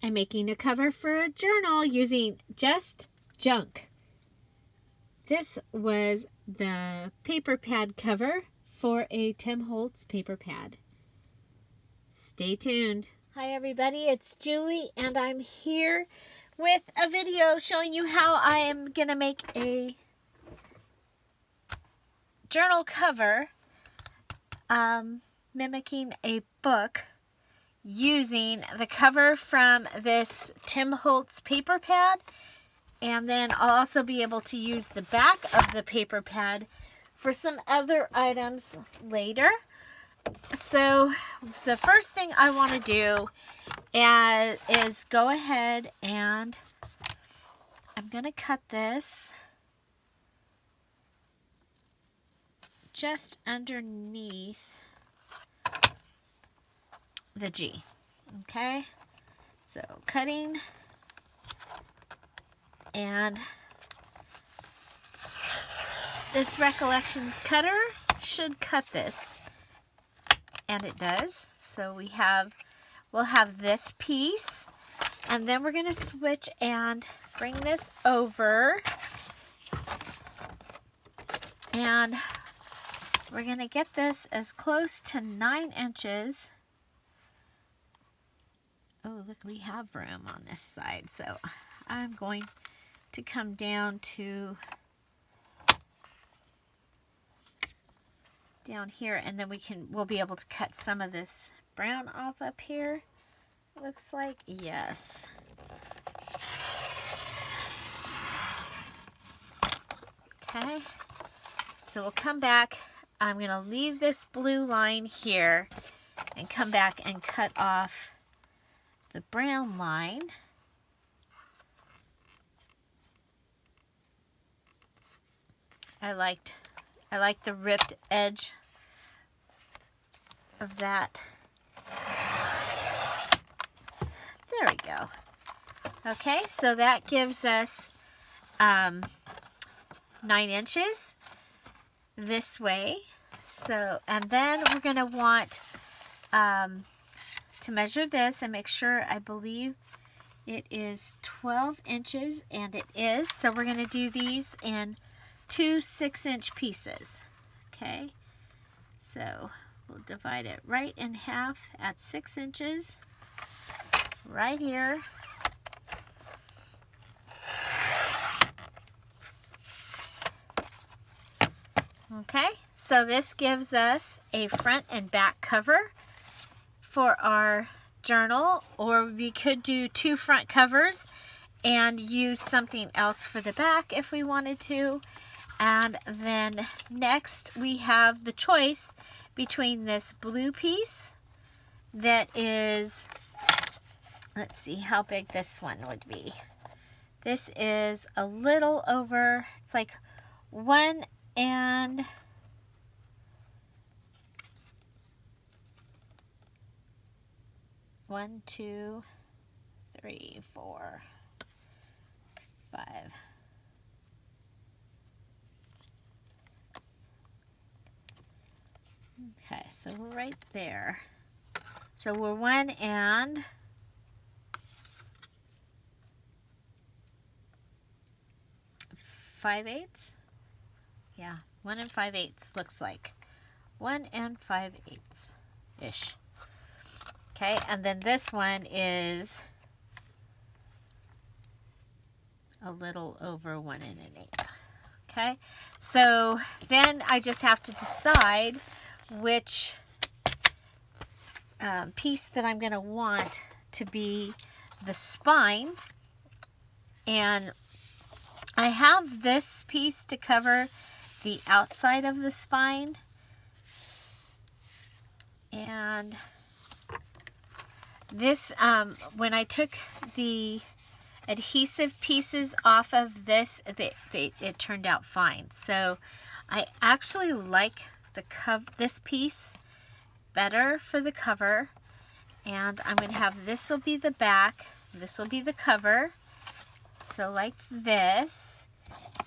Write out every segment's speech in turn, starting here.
I'm making a cover for a journal using just junk. This was the paper pad cover for a Tim Holtz paper pad. Stay tuned. Hi everybody, it's Julie and I'm here with a video showing you how I am going to make a journal cover mimicking a book using the cover from this Tim Holtz paper pad, and then I'll also be able to use the back of the paper pad for some other items later. So the first thing I want to do is go ahead and I'm going to cut this just underneath the G. Okay, so cutting, and this Recollections cutter should cut this, and it does. So we'll have this piece, and then we're going to switch and bring this over, and we're going to get this as close to 9 inches. Oh, look, we have room on this side. So I'm going to come down to down here, and then we'll be able to cut some of this brown off up here. Looks like, yes. Okay. So we'll come back. I'm going to leave this blue line here and come back and cut off the brown line. I like the ripped edge of that. There we go. Okay, so that gives us 9 inches this way. So, and then we're going to want to measure this and make sure, I believe it is 12 inches, and it is. So we're going to do these in 2 6-inch pieces. Okay, so we'll divide it right in half at 6 inches right here. Okay, so this gives us a front and back cover for our journal, or we could do 2 front covers and use something else for the back if we wanted to. And then next we have the choice between this blue piece that is, let's see how big this one would be. This is a little over, it's like 1 and 1, 2, 3, 4, 5. Okay, so we're right there. So we're 1 and 5/8. Yeah, 1 and 5/8 looks like 1 and 5/8 ish. Okay, and then this one is a little over 1 and 1/8. Okay, so then I just have to decide which piece that I'm going to want to be the spine. And I have this piece to cover the outside of the spine. And this, when I took the adhesive pieces off of this, it turned out fine. So I actually like this piece better for the cover. And I'm going to have, this will be the back, this will be the cover. So like this.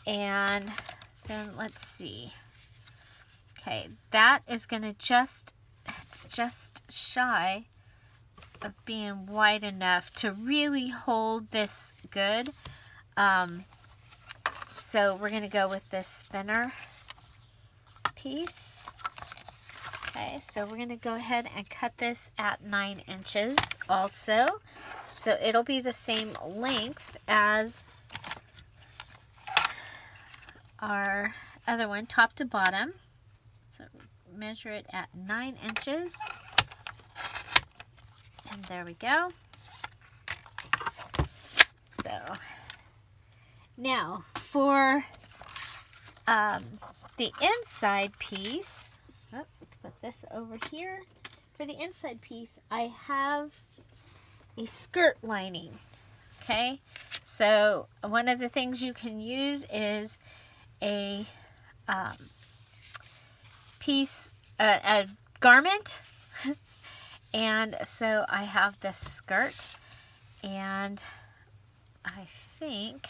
And then let's see. Okay, that is going to it's just shy of being wide enough to really hold this good. So we're going to go with this thinner piece. Okay, so we're going to go ahead and cut this at 9 inches also. So it'll be the same length as our other one, top to bottom. So measure it at 9 inches. And there we go. So now for the inside piece, put this over here. For the inside piece, I have a skirt lining. Okay, so one of the things you can use is a piece, a garment. And so I have this skirt, and I think,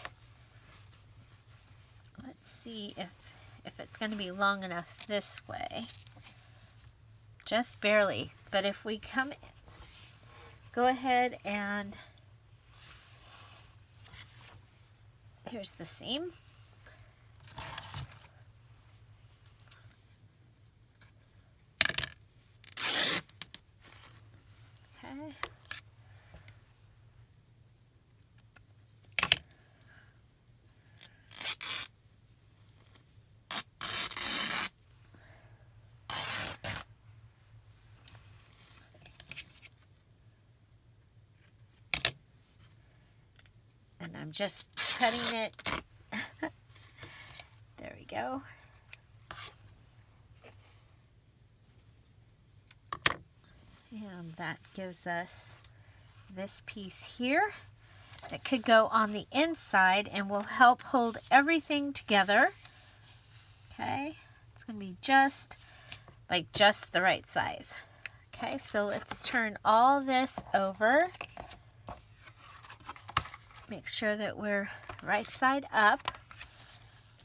let's see if it's going to be long enough this way. Just barely. But if we go ahead and, here's the seam. Okay. And I'm just cutting it. There we go. And that gives us this piece here that could go on the inside and will help hold everything together. Okay, it's going to be just the right size. Okay, so let's turn all this over. Make sure that we're right side up.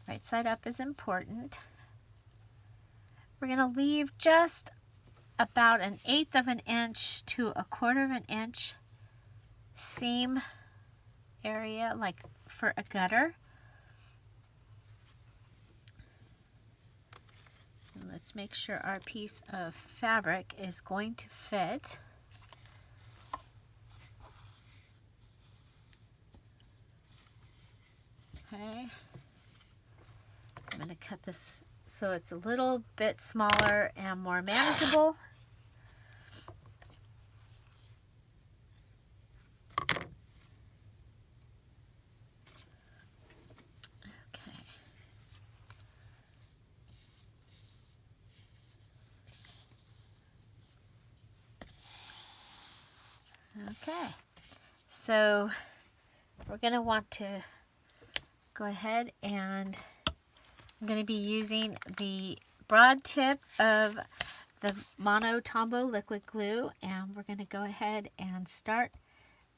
Right side up is important. We're going to leave just about 1/8 of an inch to 1/4 of an inch seam area, like for a gutter. And let's make sure our piece of fabric is going to fit. Okay, I'm going to cut this so it's a little bit smaller and more manageable. Okay. Okay, so we're going to want to go ahead, and I'm going to be using the broad tip of the Mono Tombow liquid glue, and we're going to go ahead and start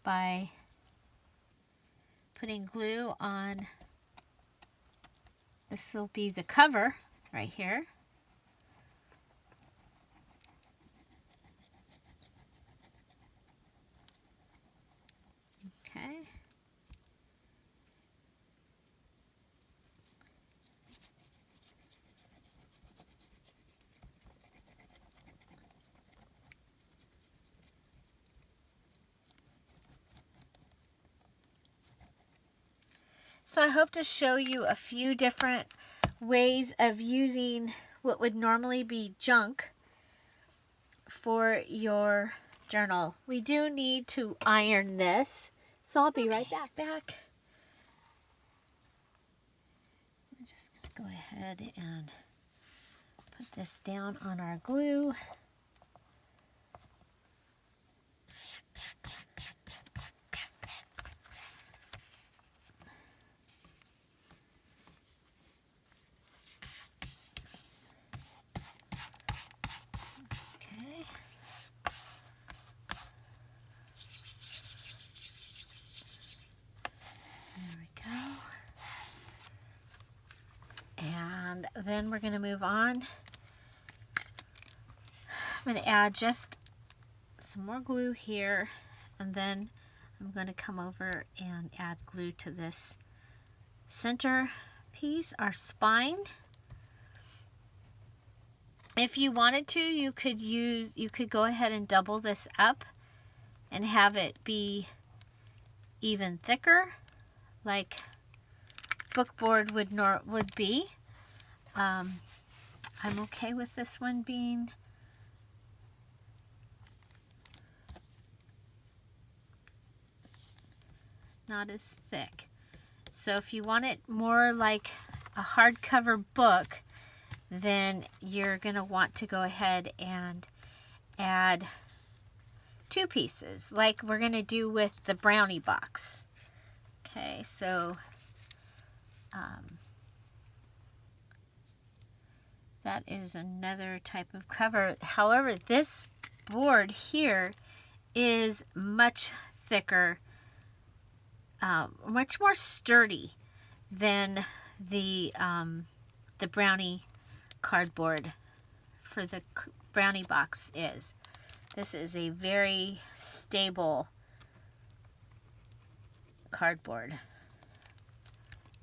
by putting glue on. This will be the cover right here. Okay. So I hope to show you a few different ways of using what would normally be junk for your journal. We do need to iron this, so I'll be right back. I'm just going to go ahead and put this down on our glue. Then we're going to move on. I'm going to add just some more glue here, and then I'm going to come over and add glue to this center piece, our spine. If you wanted to, you could go ahead and double this up and have it be even thicker, like bookboard would be. I'm okay with this one being not as thick. So if you want it more like a hardcover book, then you're going to want to go ahead and add 2 pieces, like we're going to do with the brownie box. Okay, so that is another type of cover. However, this board here is much thicker, much more sturdy than the brownie cardboard for the brownie box is. This is a very stable cardboard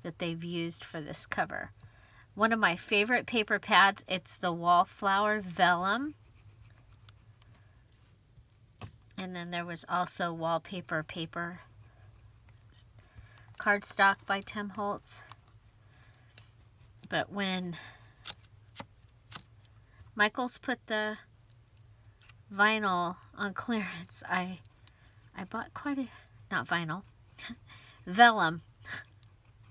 that they've used for this cover. One of my favorite paper pads, it's the Wallflower Vellum. And then there was also Wallpaper Paper cardstock by Tim Holtz. But when Michaels put the vinyl on clearance, I bought quite a, not vinyl, vellum.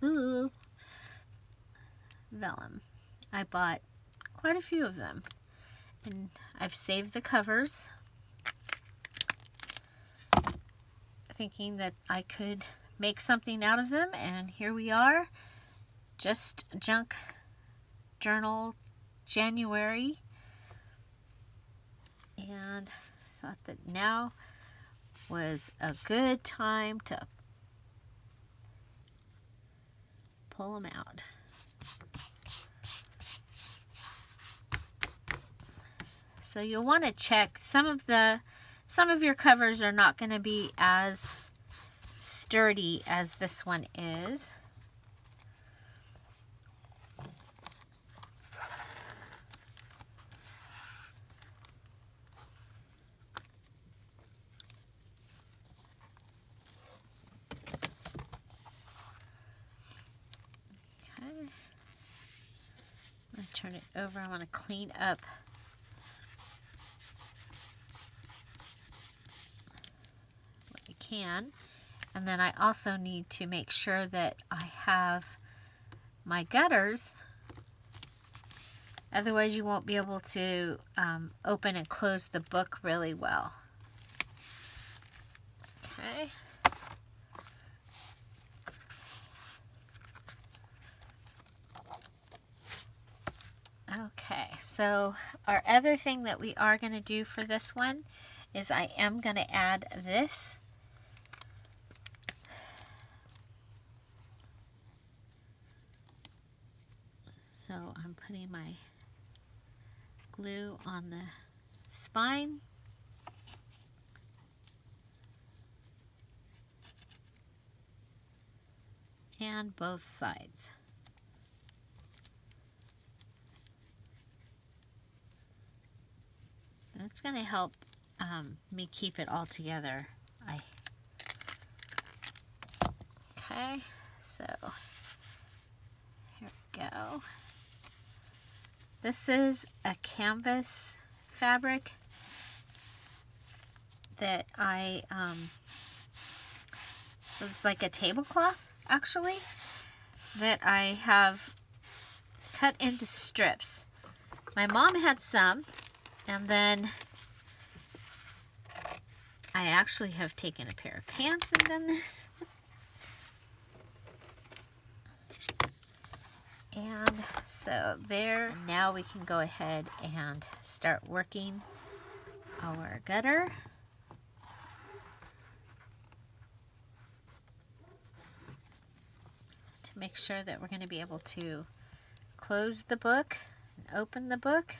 Ooh. Vellum. I bought quite a few of them, and I've saved the covers, thinking that I could make something out of them, and here we are. Just Junk Journal January, and thought that now was a good time to pull them out. So you'll want to check some of your covers are not going to be as sturdy as this one is. I'm going to turn it over. I want to clean up what you can. And then I also need to make sure that I have my gutters. Otherwise you won't be able to open and close the book really well. Okay. Okay, so our other thing that we are going to do for this one is I am going to add this. So I'm putting my glue on the spine. And both sides. It's going to help me keep it all together. Okay, so here we go. This is a canvas fabric that it's like a tablecloth actually, that I have cut into strips. My mom had some, and then I actually have taken a pair of pants and done this. And so there, now we can go ahead and start working our gutter. To make sure that we're going to be able to close the book and open the book.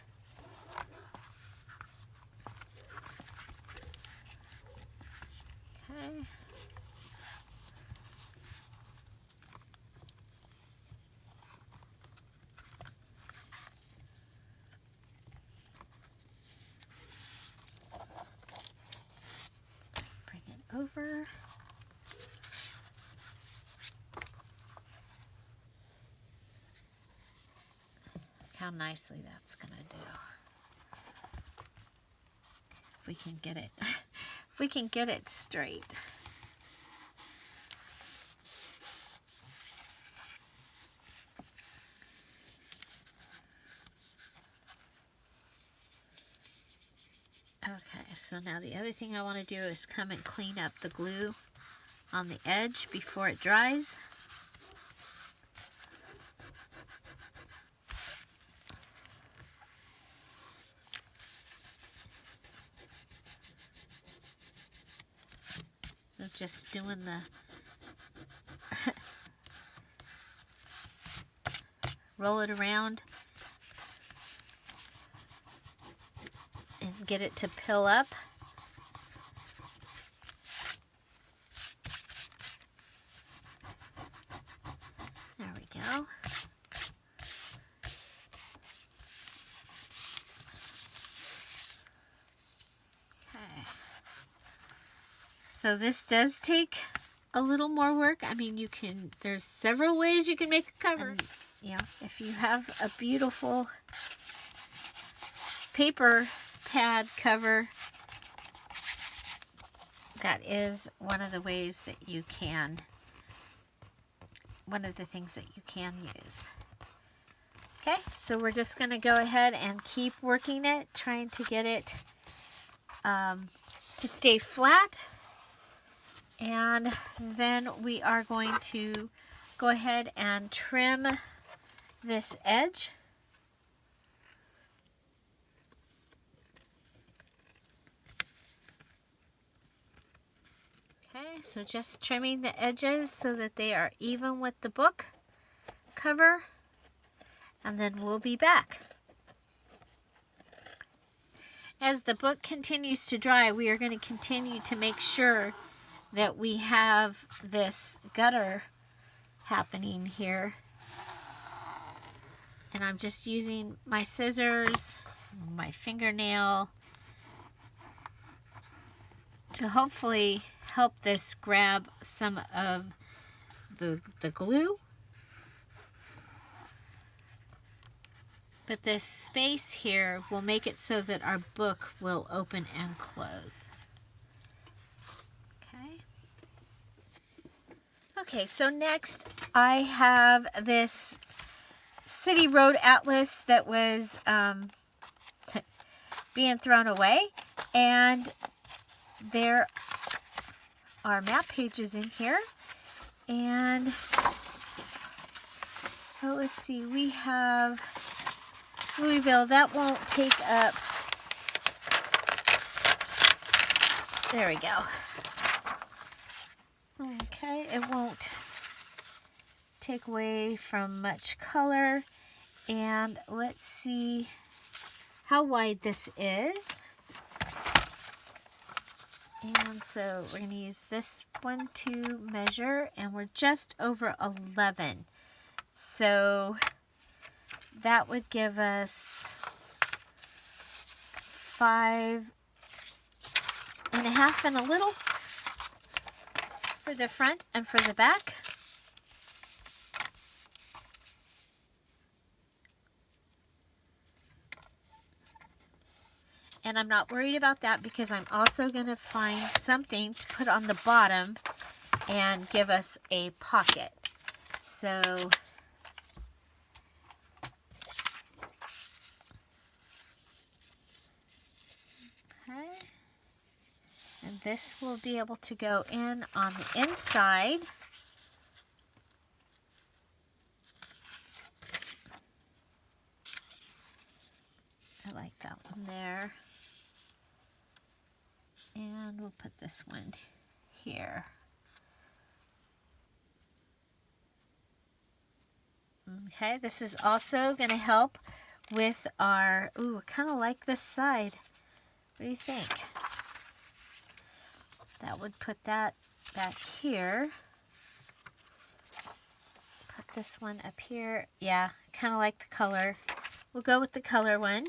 cover. Look how nicely that's going to do. If we can get it, if we can get it straight. Okay, so now the other thing I want to do is come and clean up the glue on the edge before it dries. So just doing the roll it around and get it to pill up. There we go. Okay. So this does take a little more work. I mean, you can, there's several ways you can make a cover. And, you know, if you have a beautiful paper pad cover, that is one of the ways that you can, one of the things that you can use. Okay, so we're just going to go ahead and keep working it, trying to get it to stay flat. And then we are going to go ahead and trim this edge. Okay, so just trimming the edges so that they are even with the book cover, and then we'll be back. As the book continues to dry, we are going to continue to make sure that we have this gutter happening here. And I'm just using my scissors, my fingernail, to hopefully help this grab some of the glue. But this space here will make it so that our book will open and close. Okay. Okay, so next I have this city road atlas that was being thrown away, and there are map pages in here. And so let's see, we have Louisville. That won't take up, there we go. Okay, it won't take away from much color. And let's see how wide this is. And so we're going to use this one to measure, and we're just over 11. So that would give us 5.5 and a little for the front and for the back. And I'm not worried about that because I'm also going to find something to put on the bottom and give us a pocket. So okay. And this will be able to go in on the inside. I like that one there. And we'll put this one here. Okay, this is also going to help with our, ooh, I kind of like this side. What do you think? That would put that back here. Put this one up here. Yeah, kind of like the color. We'll go with the color one.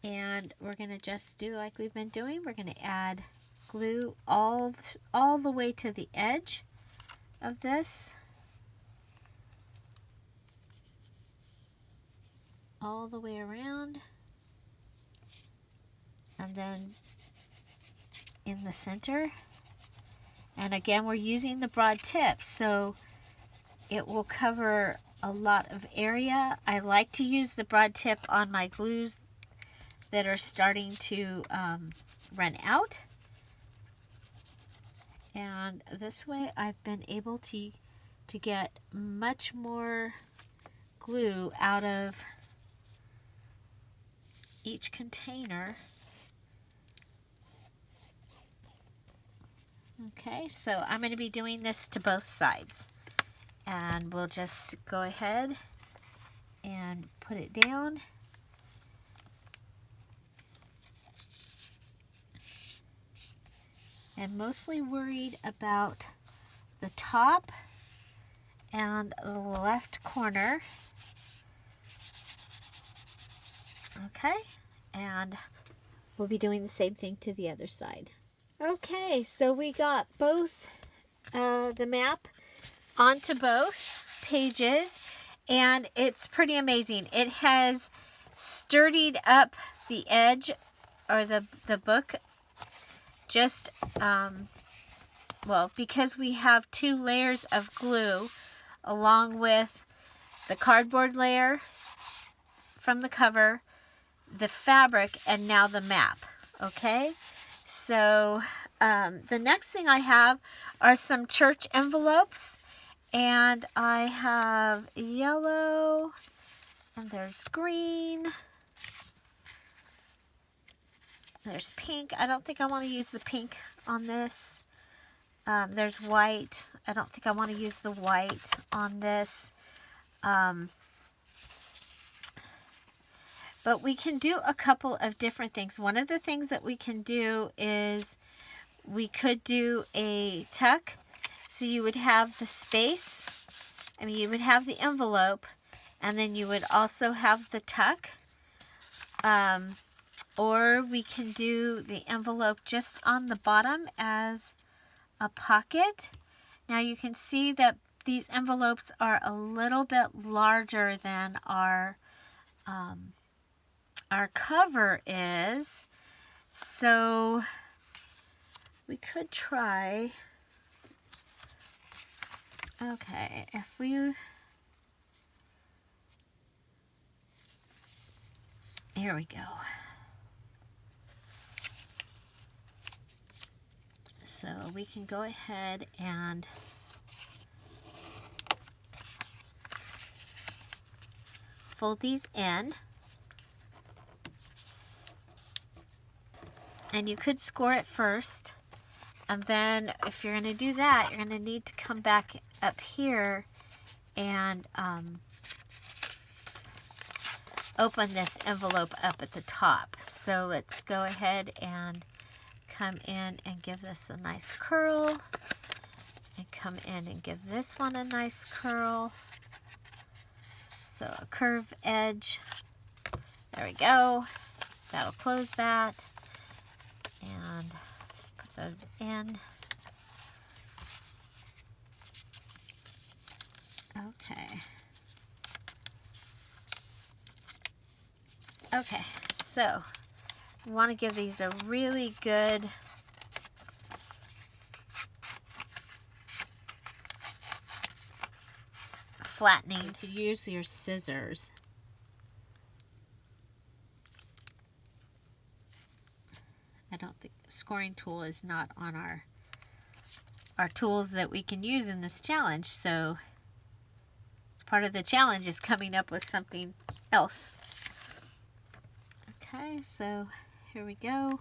And we're going to just do like we've been doing. We're going to add glue all the way to the edge of this. All the way around. And then in the center. And again, we're using the broad tip, so it will cover a lot of area. I like to use the broad tip on my glues that are starting to run out. And this way I've been able to get much more glue out of each container. Okay, so I'm going to be doing this to both sides. And we'll just go ahead and put it down. I'm mostly worried about the top and the left corner. Okay, and we'll be doing the same thing to the other side. Okay, so we got both the map onto both pages, and it's pretty amazing. It has sturdied up the edge or the book just well, because we have 2 layers of glue along with the cardboard layer from the cover, the fabric, and now the map. Okay, so the next thing I have are some church envelopes, and I have yellow, and there's green, there's pink. I don't think I want to use the pink on this. There's white. I don't think I want to use the white on this. But we can do a couple of different things. One of the things that we can do is we could do a tuck. So you would have the space, I mean, you would have the envelope, and then you would also have the tuck. Or we can do the envelope just on the bottom as a pocket. Now you can see that these envelopes are a little bit larger than our cover is. So we could try, okay, if we, here we go. So we can go ahead and fold these in. And you could score it first. And then if you're going to do that, you're going to need to come back up here and open this envelope up at the top. So let's go ahead and come in and give this a nice curl, and come in and give this one a nice curl. So a curved edge. There we go. That'll close that. And put those in. Okay. Okay, so we want to give these a really good flattening. You could use your scissors. I don't think scoring tool is not on our tools that we can use in this challenge, so it's part of the challenge is coming up with something else. Okay, so here we go.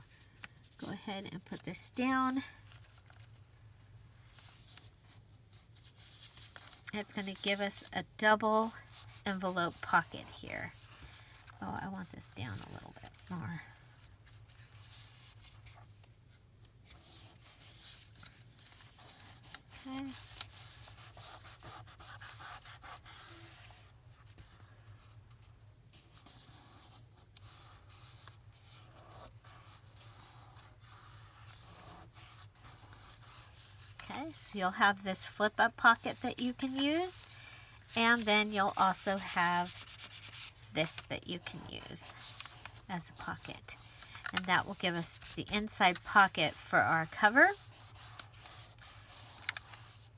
Go ahead and put this down. It's going to give us a double envelope pocket here. Oh, I want this down a little bit more. Okay. Okay, so you'll have this flip up pocket that you can use, and then you'll also have this that you can use as a pocket. And that will give us the inside pocket for our cover.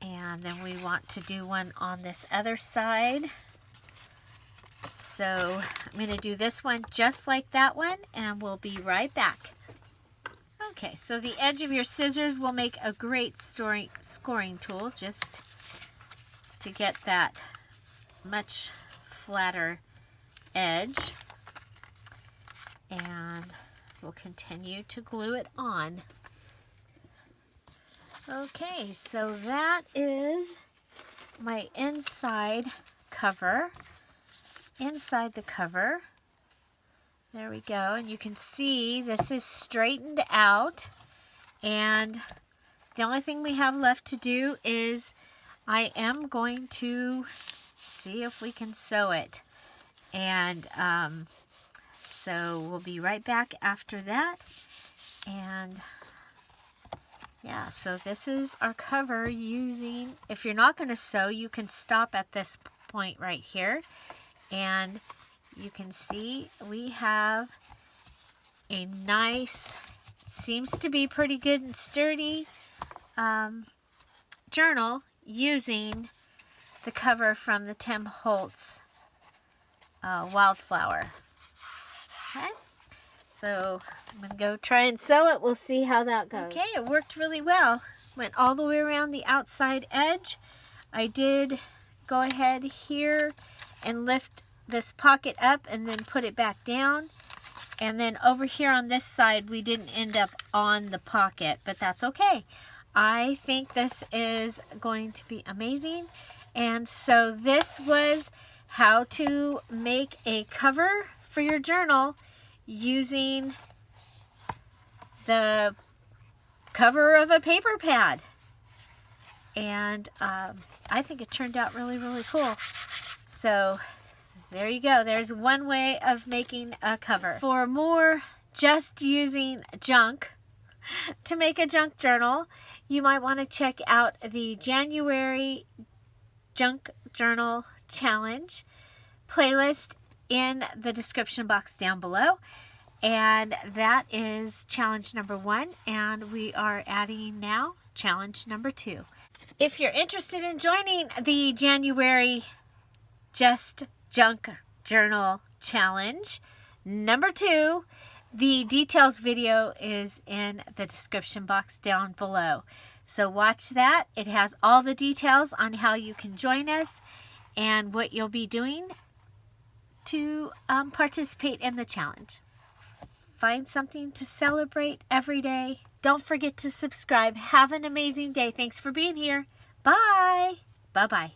And then we want to do one on this other side. So I'm going to do this one just like that one, and we'll be right back. Okay, so the edge of your scissors will make a great scoring tool, just to get that much flatter edge. And we'll continue to glue it on. Okay, so that is my inside cover. Inside the cover, there we go, and you can see this is straightened out, and the only thing we have left to do is I am going to see if we can sew it, and so we'll be right back after that. And yeah, so this is our cover using, if you're not going to sew, you can stop at this point right here. And you can see we have a nice, seems to be pretty good and sturdy journal using the cover from the Tim Holtz Wildflower. Okay, so I'm going to go try and sew it. We'll see how that goes. Okay, it worked really well. Went all the way around the outside edge. I did go ahead here and lift this pocket up and then put it back down. And then over here on this side, we didn't end up on the pocket, but that's okay. I think this is going to be amazing. And so this was how to make a cover for your journal using the cover of a paper pad. And I think it turned out really, really cool. So there you go. There's one way of making a cover. For more just using junk to make a junk journal, you might want to check out the January Junk Journal Challenge playlist in the description box down below. And that is challenge number 1, and we are adding now challenge number 2. If you're interested in joining the January Just Junk Journal Challenge number 2, the details video is in the description box down below. So watch that. It has all the details on how you can join us and what you'll be doing to participate in the challenge. Find something to celebrate every day. Don't forget to subscribe. Have an amazing day. Thanks for being here. Bye. Bye-bye.